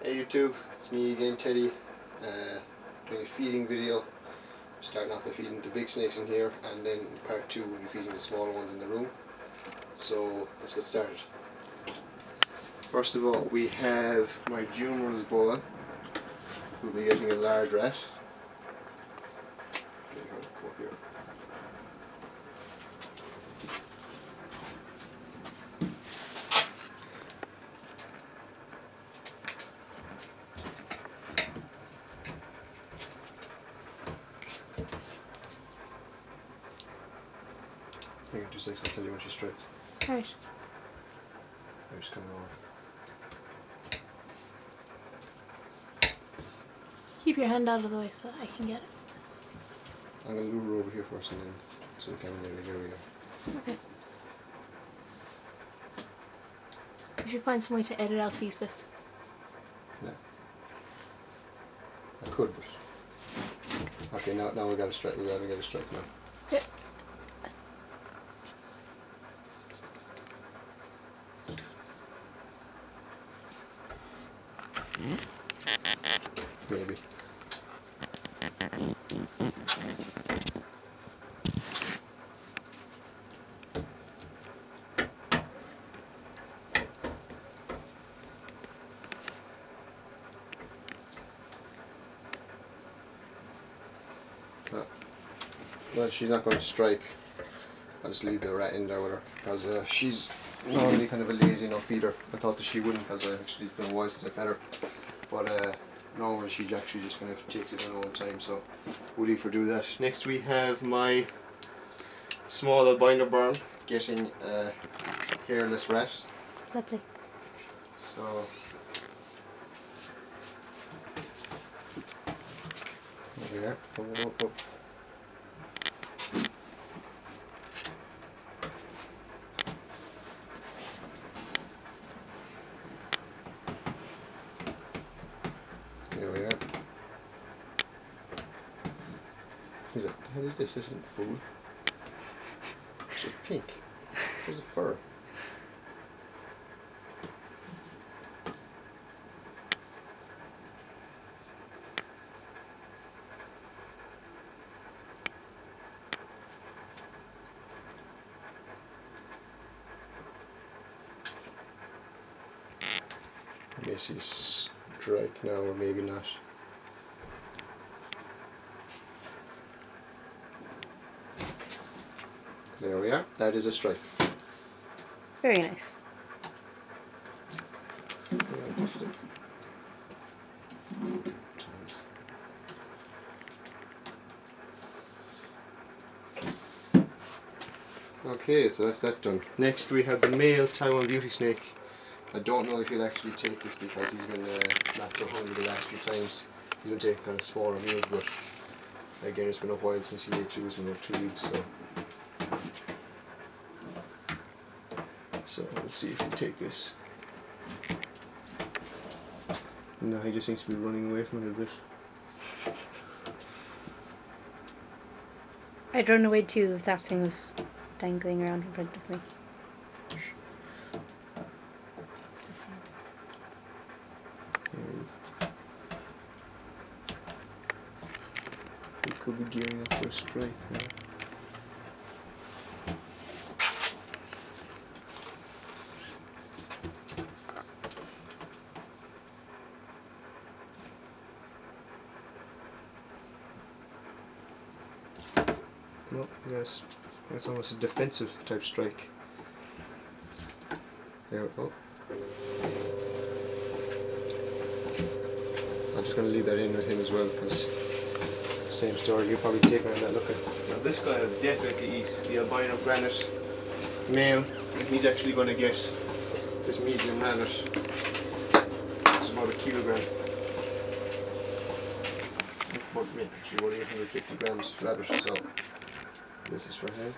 Hey YouTube, it's me again, Teddy, doing a feeding video. Starting off by feeding the big snakes in here, and then in part 2 we'll be feeding the smaller ones in the room. So let's get started. First of all, we have my dumeril boa, who'll be getting a large rat. Come up here. Hang on 2 seconds, I'll tell you when she's straight. Right. I'm just coming over. Keep your hand out of the way so I can get it. I'm going to lure her over here first and then so we can there we go. Okay. We should find some way to edit out these bits. No. I could, but okay, now we got to strike. We got to get a strike now. Okay. Maybe. Well, she's not going to strike. I'll just leave the rat in there with her because she's normally kind of a lazy enough feeder. I thought that she wouldn't because actually it's been a while since I fed her. But normally she actually just kind of takes it in her own time, so we'll leave her do that. Next we have my small albino barn getting a hairless rat. Lovely. So there we are. Oh. There we are. What the hell is this? This isn't food. It's just pink. Where's the fur? Maybe strike now or maybe not. There we are. That is a strike. Very nice. Okay, so that's that done. Next we have the male Taiwan beauty snake. I don't know if he'll actually take this because he's been not so hungry the last few times. He's been taking kind of smaller meals, but again it's been a while since he ate two. It's been about 2 weeks, so let's see if he'll take this. No, he just seems to be running away from it a bit. I'd run away too if that thing was dangling around in front of me. He could be gearing up for a strike now. Well, yes, that's almost a defensive type strike. There we go. I'm just going to leave that in with him as well because same story, he'll probably take around that looking. Now this guy will definitely eat the albino granite male, and he's actually going to get this medium rabbit. It's about 1 kilogram. Actually only 150 grams rabbit, so this is for him.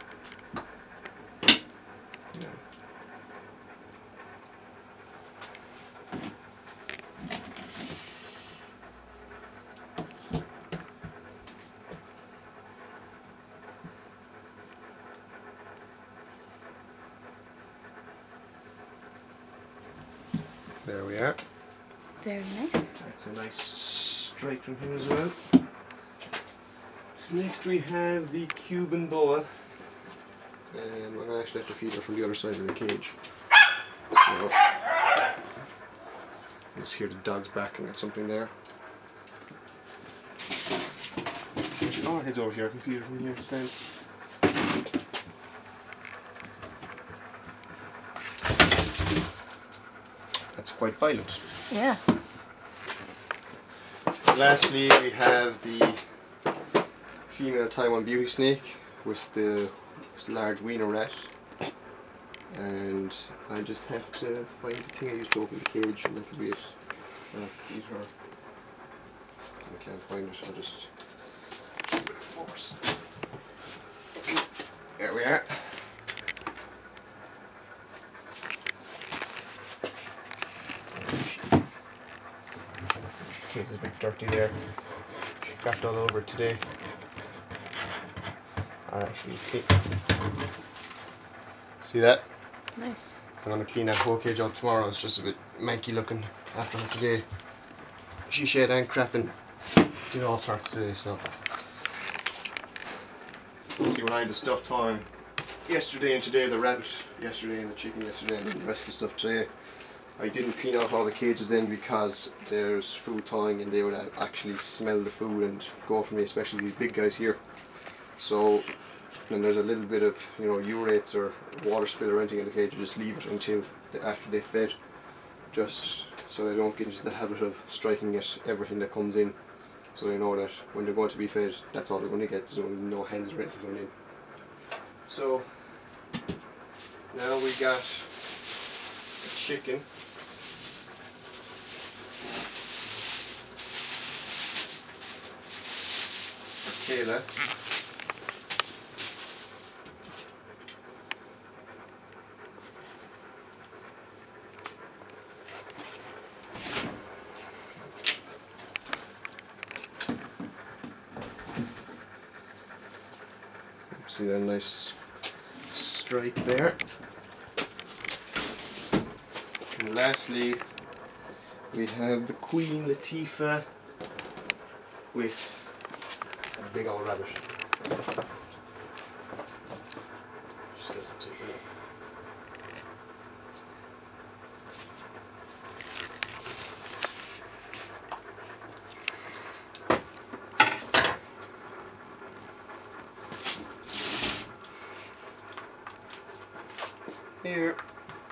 Yeah. There we are. Very nice. That's a nice strike from him as well. Next we have the Cuban boa. I'm going to actually have to feed her from the other side of the cage. So, you just hear the dogs barking at something there. Oh, her head's over here. I can feed her from here. Stand. That's quite violent. Yeah. Lastly, we have the female Taiwan beauty snake with the large wiener rat, and I just have to find the thing I used to open the cage a little bit and feed her. I can't find it, I'll just force. There we are. The cage is a bit dirty there. She crapped all over it today. Actually, see that? Nice. I'm going to clean that whole cage out tomorrow. It's just a bit manky looking after her today. She shed and crapping, did all sorts today, so. See, when I had the stuff thawing yesterday and today, the rabbit yesterday and the chicken yesterday and the rest of the stuff today, I didn't clean out all the cages then because there's food thawing and they would actually smell the food and go for me, especially these big guys here. So when there's a little bit of, you know, urates or water spill or anything in the cage, you just leave it until after they've fed, just so they don't get into the habit of striking at everything that comes in, so they know that when they're going to be fed, that's all they're going to get. There's no hens or anything going in. So now we got a chicken. Kayla. See that nice strike there. And lastly, we have the Queen Latifah with a big old rabbit. Just doesn't take it up. Here,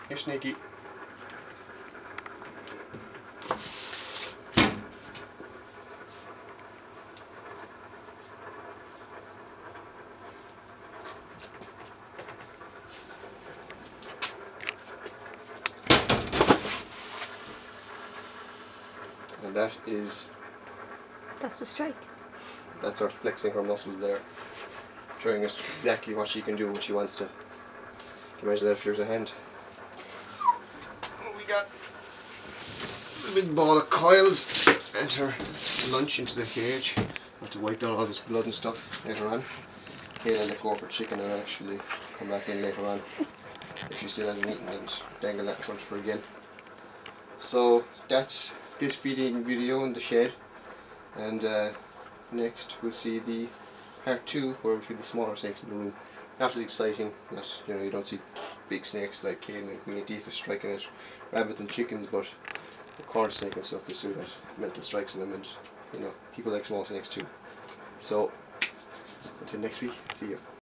you're sneaky. And that's the strike. That's her flexing her muscles there, showing us exactly what she can do when she wants to. Can you imagine that if there's a hand? Oh, we got a big ball of coils and her lunch into the cage. I have to wipe down all this blood and stuff later on. Kayla let go for chicken and actually come back in later on if she still hasn't eaten, and dangle that in front of her again. So that's this feeding video in the shed, and next we'll see the part 2 where we feed the smaller snakes in the room. Not as exciting, not, you know, you don't see big snakes like Kayla and Queen Latifah striking at rabbits and chickens, but the corn snake and stuff, they still got mental strikes in them, and you know, people like small snakes too. So until next week, see you.